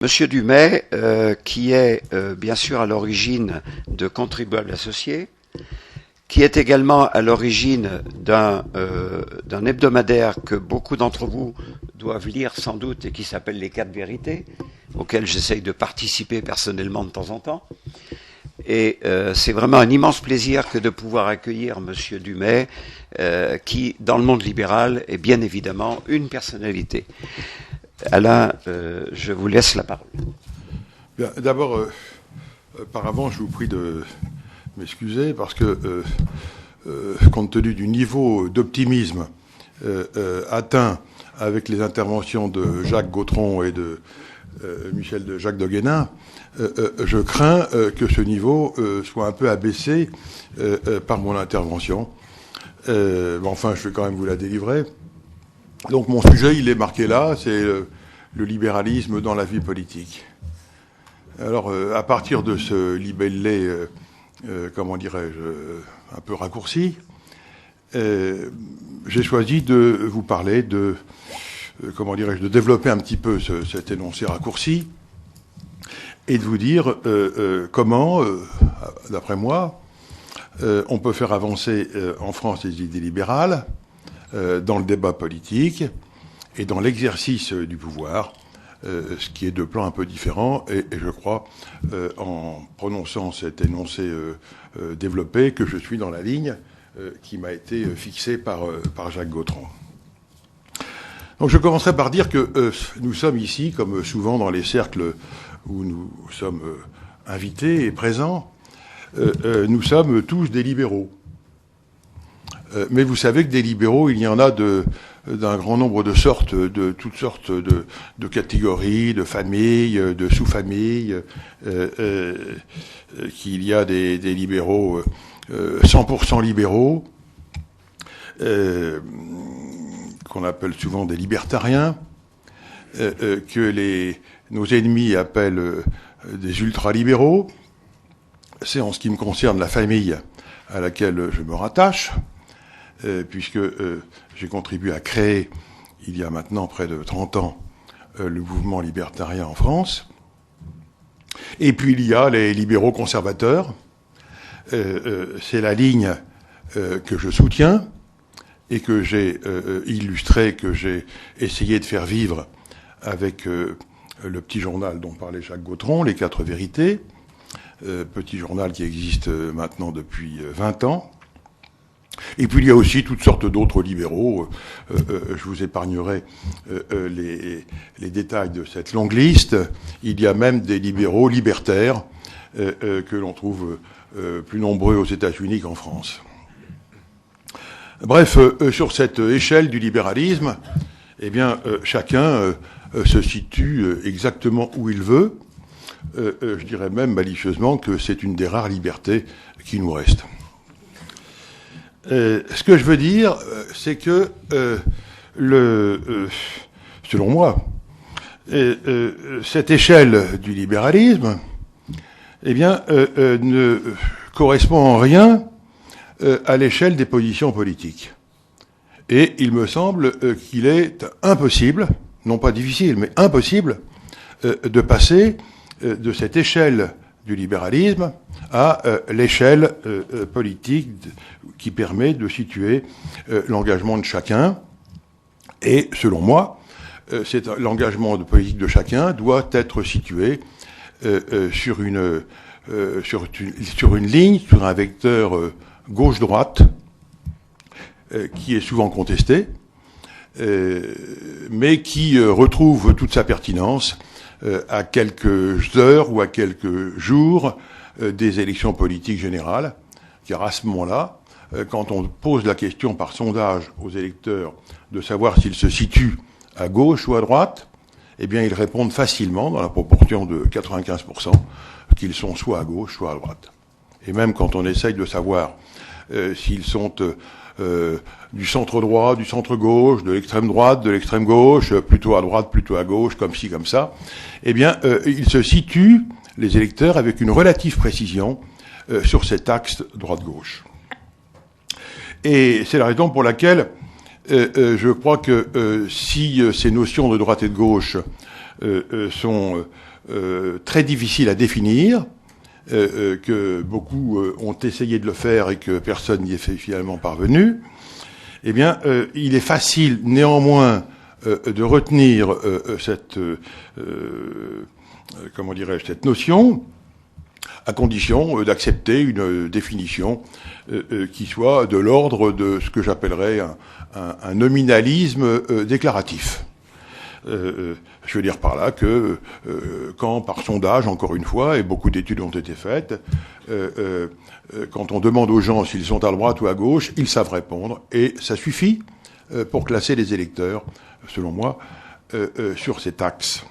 Monsieur Dumay, qui est bien sûr à l'origine de Contribuables Associés, qui est également à l'origine d'un hebdomadaire que beaucoup d'entre vous doivent lire sans doute et qui s'appelle Les 4 vérités, auquel j'essaye de participer personnellement de temps en temps. Et c'est vraiment un immense plaisir que de pouvoir accueillir Monsieur Dumay, qui, dans le monde libéral, est bien évidemment une personnalité. Alain, je vous laisse la parole. Bien, d'abord, par avant, je vous prie de m'excuser parce que, compte tenu du niveau d'optimisme atteint avec les interventions de Jacques Gautron et de Jacques de Guénin, je crains que ce niveau soit un peu abaissé par mon intervention. Enfin, je vais quand même vous la délivrer. Donc mon sujet, il est marqué là, c'est le libéralisme dans la vie politique. Alors, à partir de ce libellé, comment dirais-je, un peu raccourci, j'ai choisi de vous parler de, comment dirais-je, de développer un petit peu cet énoncé raccourci et de vous dire comment, d'après moi, on peut faire avancer en France les idées libérales dans le débat politique et dans l'exercice du pouvoir, ce qui est de plan un peu différent. Et je crois, en prononçant cet énoncé développé, que je suis dans la ligne qui m'a été fixée par Jacques Gautron. Donc je commencerai par dire que nous sommes ici, comme souvent dans les cercles où nous sommes invités et présents, nous sommes tous des libéraux. Mais vous savez que des libéraux, il y en a d'un grand nombre de sortes, de toutes sortes de catégories, de familles, de sous-familles, qu'il y a des libéraux 100% libéraux, qu'on appelle souvent des libertariens, que nos ennemis appellent des ultralibéraux. C'est en ce qui me concerne la famille à laquelle je me rattache, puisque j'ai contribué à créer, il y a maintenant près de 30 ans, le mouvement libertarien en France. Et puis il y a les libéraux conservateurs. C'est la ligne que je soutiens et que j'ai illustrée, que j'ai essayé de faire vivre avec le petit journal dont parlait Jacques Gautron, Les 4 vérités, petit journal qui existe maintenant depuis 20 ans. Et puis il y a aussi toutes sortes d'autres libéraux. Je vous épargnerai les détails de cette longue liste. Il y a même des libéraux libertaires que l'on trouve plus nombreux aux États-Unis qu'en France. Bref, sur cette échelle du libéralisme, eh bien, chacun se situe exactement où il veut. Je dirais même malicieusement que c'est une des rares libertés qui nous restent. Ce que je veux dire, c'est que, selon moi, cette échelle du libéralisme, eh bien, ne correspond en rien à l'échelle des positions politiques. Et il me semble qu'il est impossible, non pas difficile, mais impossible, de passer de cette échelle du libéralisme à l'échelle politique qui permet de situer l'engagement de chacun. Et selon moi, l'engagement politique de chacun doit être situé sur une ligne, sur un vecteur gauche-droite, qui est souvent contesté, mais qui retrouve toute sa pertinence à quelques heures ou à quelques jours des élections politiques générales, car à ce moment-là, quand on pose la question par sondage aux électeurs de savoir s'ils se situent à gauche ou à droite, eh bien ils répondent facilement, dans la proportion de 95%, qu'ils sont soit à gauche, soit à droite. Et même quand on essaye de savoir s'ils sont du centre-droit, du centre-gauche, de l'extrême droite, de l'extrême gauche, plutôt à droite, plutôt à gauche, comme ci, comme ça, eh bien, ils se situent, les électeurs, avec une relative précision sur cet axe droite-gauche. Et c'est la raison pour laquelle je crois que si ces notions de droite et de gauche sont très difficile à définir, que beaucoup ont essayé de le faire et que personne n'y est finalement parvenu, eh bien, il est facile néanmoins de retenir cette notion, à condition d'accepter une définition qui soit de l'ordre de ce que j'appellerais un nominalisme déclaratif. Je veux dire par là que quand, par sondage, encore une fois, et beaucoup d'études ont été faites, quand on demande aux gens s'ils sont à droite ou à gauche, ils savent répondre, et ça suffit pour classer les électeurs, selon moi, sur cet axe.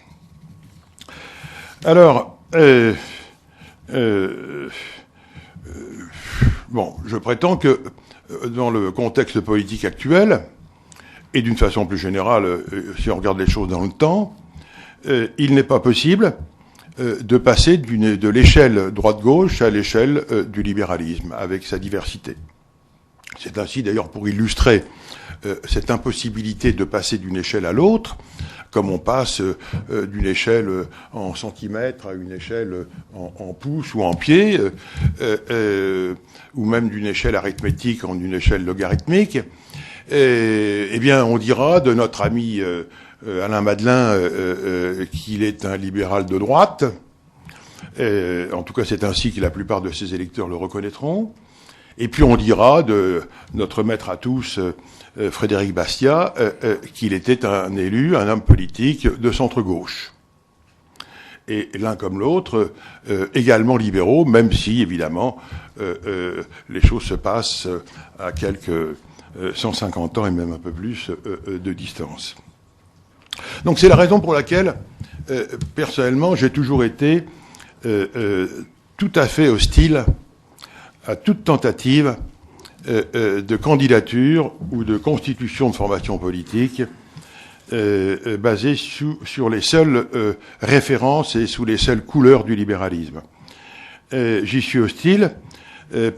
Alors, bon, je prétends que dans le contexte politique actuel, et d'une façon plus générale, si on regarde les choses dans le temps, il n'est pas possible de passer de l'échelle droite-gauche à l'échelle du libéralisme, avec sa diversité. C'est ainsi d'ailleurs pour illustrer cette impossibilité de passer d'une échelle à l'autre, comme on passe d'une échelle en centimètres à une échelle en pouces ou en pieds, ou même d'une échelle arithmétique en une échelle logarithmique. Eh bien, on dira de notre ami Alain Madelin qu'il est un libéral de droite. En tout cas, c'est ainsi que la plupart de ses électeurs le reconnaîtront. Et puis on dira de notre maître à tous, Frédéric Bastiat, qu'il était un élu, un homme politique de centre-gauche. Et l'un comme l'autre, également libéraux, même si, évidemment, les choses se passent à quelques 150 ans et même un peu plus de distance. Donc c'est la raison pour laquelle, personnellement, j'ai toujours été tout à fait hostile à toute tentative de candidature ou de constitution de formation politique basée sur les seules références et sous les seules couleurs du libéralisme. J'y suis hostile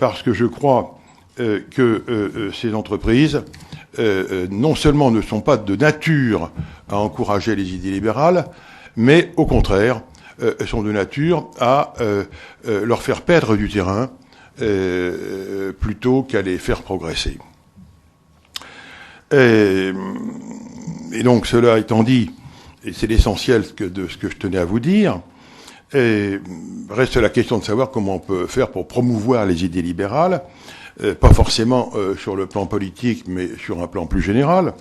parce que je crois que ces entreprises non seulement ne sont pas de nature à encourager les idées libérales, mais au contraire sont de nature à leur faire perdre du terrain plutôt qu'à les faire progresser. Et donc cela étant dit, et c'est l'essentiel de ce que je tenais à vous dire, reste la question de savoir comment on peut faire pour promouvoir les idées libérales, pas forcément sur le plan politique, mais sur un plan plus général.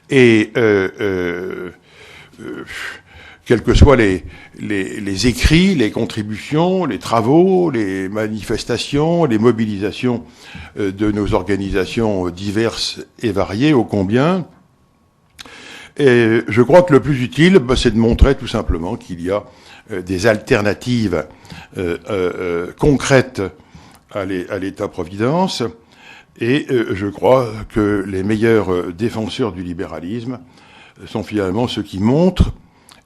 Et quels que soient les écrits, les contributions, les travaux, les manifestations, les mobilisations de nos organisations diverses et variées, ô combien. Et je crois que le plus utile, c'est de montrer tout simplement qu'il y a des alternatives concrètes à l'État-providence. Et je crois que les meilleurs défenseurs du libéralisme sont finalement ceux qui montrent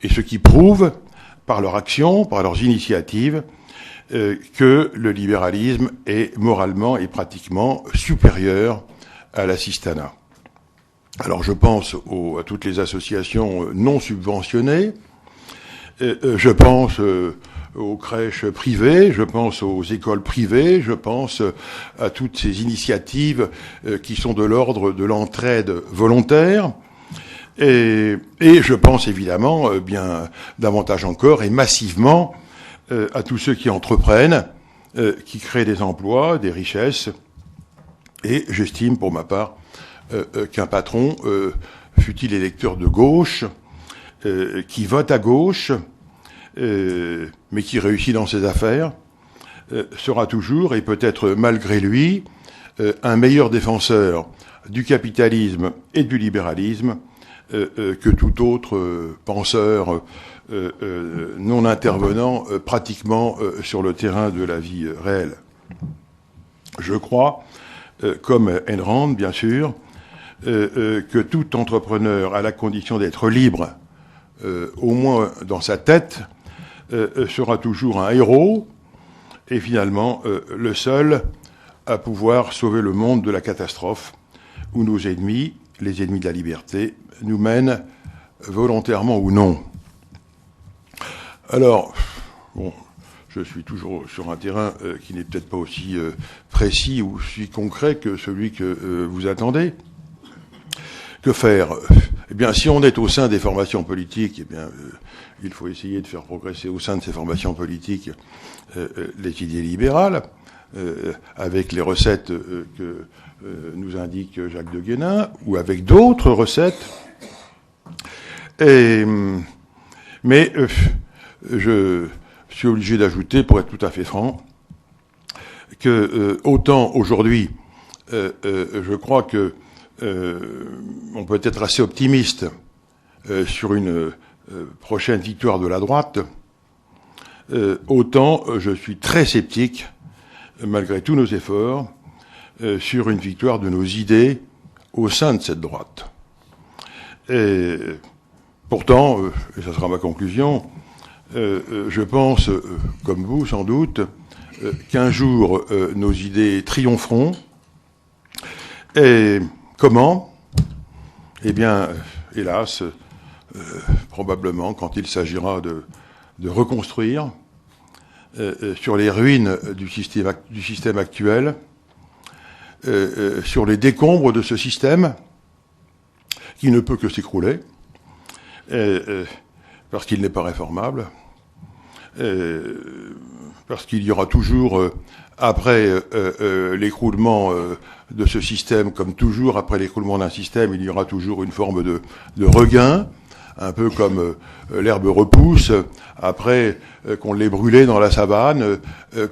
et ceux qui prouvent, par leur action, par leurs initiatives, que le libéralisme est moralement et pratiquement supérieur à l'assistanat. Alors je pense à toutes les associations non subventionnées, je pense aux crèches privées, je pense aux écoles privées, je pense à toutes ces initiatives qui sont de l'ordre de l'entraide volontaire. Et je pense évidemment, bien davantage encore et massivement, à tous ceux qui entreprennent, qui créent des emplois, des richesses. Et j'estime pour ma part qu'un patron, fût-il électeur de gauche, qui vote à gauche, mais qui réussit dans ses affaires, sera toujours, et peut-être malgré lui, un meilleur défenseur du capitalisme et du libéralisme que tout autre penseur non intervenant pratiquement sur le terrain de la vie réelle. Je crois, comme Ayn Rand, bien sûr, que tout entrepreneur, à la condition d'être libre, au moins dans sa tête, sera toujours un héros, et finalement le seul à pouvoir sauver le monde de la catastrophe où nos ennemis, les ennemis de la liberté, nous mènent volontairement ou non. Alors, bon, je suis toujours sur un terrain qui n'est peut-être pas aussi précis ou aussi concret que celui que vous attendez. Que faire? Eh bien, si on est au sein des formations politiques, eh bien, il faut essayer de faire progresser au sein de ces formations politiques les idées libérales, avec les recettes que nous indique Jacques de Guénin, ou avec d'autres recettes. Mais je suis obligé d'ajouter, pour être tout à fait franc, que autant aujourd'hui, je crois que on peut être assez optimiste sur une prochaine victoire de la droite, autant je suis très sceptique, malgré tous nos efforts, sur une victoire de nos idées au sein de cette droite. Et pourtant, et ça sera ma conclusion, je pense, comme vous sans doute, qu'un jour nos idées triompheront. Et comment? Eh bien, hélas, probablement quand il s'agira de reconstruire sur les ruines du système actuel, sur les décombres de ce système qui ne peut que s'écrouler, parce qu'il n'est pas réformable, parce qu'il y aura toujours, après l'écroulement de ce système, comme toujours après l'écroulement d'un système, il y aura toujours une forme de regain, un peu comme l'herbe repousse après qu'on l'ait brûlée dans la savane,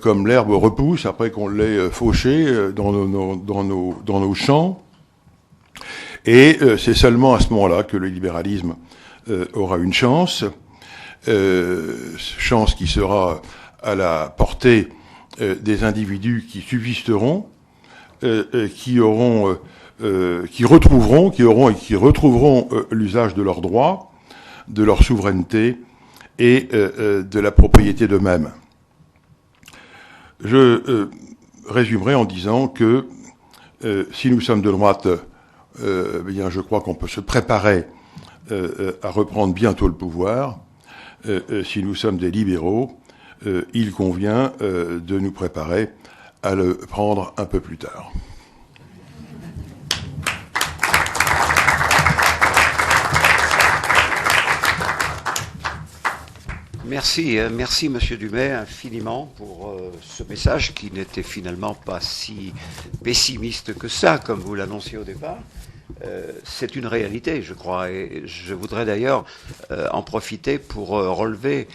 comme l'herbe repousse après qu'on l'ait fauchée dans nos champs. Et c'est seulement à ce moment-là que le libéralisme aura une chance, chance qui sera à la portée des individus qui subsisteront, qui retrouveront l'usage de leurs droits, de leur souveraineté et de la propriété d'eux-mêmes. Je résumerai en disant que si nous sommes de droite, bien, je crois qu'on peut se préparer à reprendre bientôt le pouvoir. Si nous sommes des libéraux, il convient de nous préparer à le prendre un peu plus tard. Merci Monsieur Dumay infiniment pour ce message qui n'était finalement pas si pessimiste que ça, comme vous l'annonciez au départ. C'est une réalité, je crois, et je voudrais d'ailleurs en profiter pour relever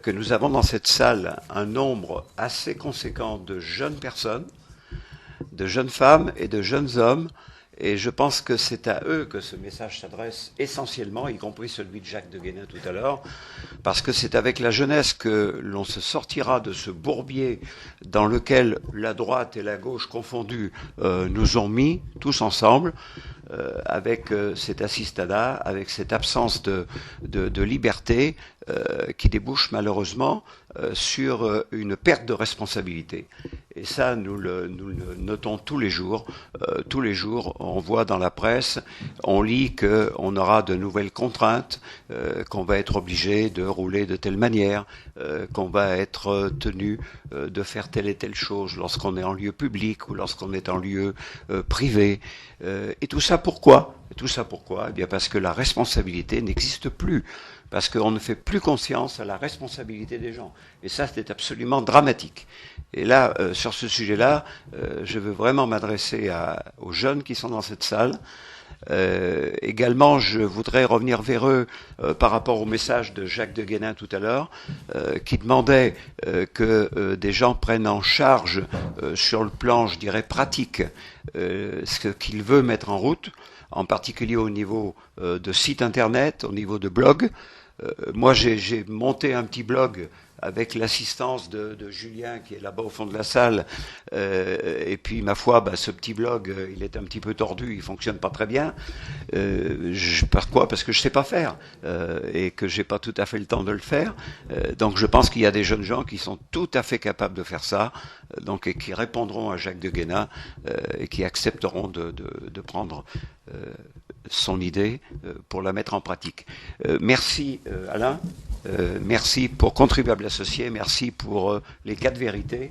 que nous avons dans cette salle un nombre assez conséquent de jeunes personnes, de jeunes femmes et de jeunes hommes, et je pense que c'est à eux que ce message s'adresse essentiellement, y compris celui de Jacques de Guénin tout à l'heure, parce que c'est avec la jeunesse que l'on se sortira de ce bourbier dans lequel la droite et la gauche confondues nous ont mis, tous ensemble, avec cet assistanat, avec cette absence de liberté qui débouche malheureusement sur une perte de responsabilité. Et ça, nous le notons tous les jours. Tous les jours, on voit dans la presse, on lit qu'on aura de nouvelles contraintes, qu'on va être obligé de rouler de telle manière, qu'on va être tenu de faire telle et telle chose lorsqu'on est en lieu public ou lorsqu'on est en lieu privé. Et tout ça pourquoi? Tout ça pourquoi? Eh bien parce que la responsabilité n'existe plus. Parce qu'on ne fait plus conscience à la responsabilité des gens. Et ça, c'est absolument dramatique. Et là, sur ce sujet-là, je veux vraiment m'adresser aux jeunes qui sont dans cette salle. Également, je voudrais revenir vers eux par rapport au message de Jacques de Guénin tout à l'heure, qui demandait que des gens prennent en charge sur le plan, je dirais, pratique, ce qu'il veut mettre en route, en particulier au niveau de sites internet, au niveau de blogs. Moi, j'ai monté un petit blog avec l'assistance de Julien qui est là-bas au fond de la salle. Et puis, ma foi, ce petit blog, il est un petit peu tordu, il fonctionne pas très bien. Pourquoi? Parce que je sais pas faire et que j'ai pas tout à fait le temps de le faire. Donc, je pense qu'il y a des jeunes gens qui sont tout à fait capables de faire ça, donc et qui répondront à Jacques de Guénin et qui accepteront de prendre son idée pour la mettre en pratique. Merci Alain, merci pour Contribuables Associés, merci pour les 4 vérités.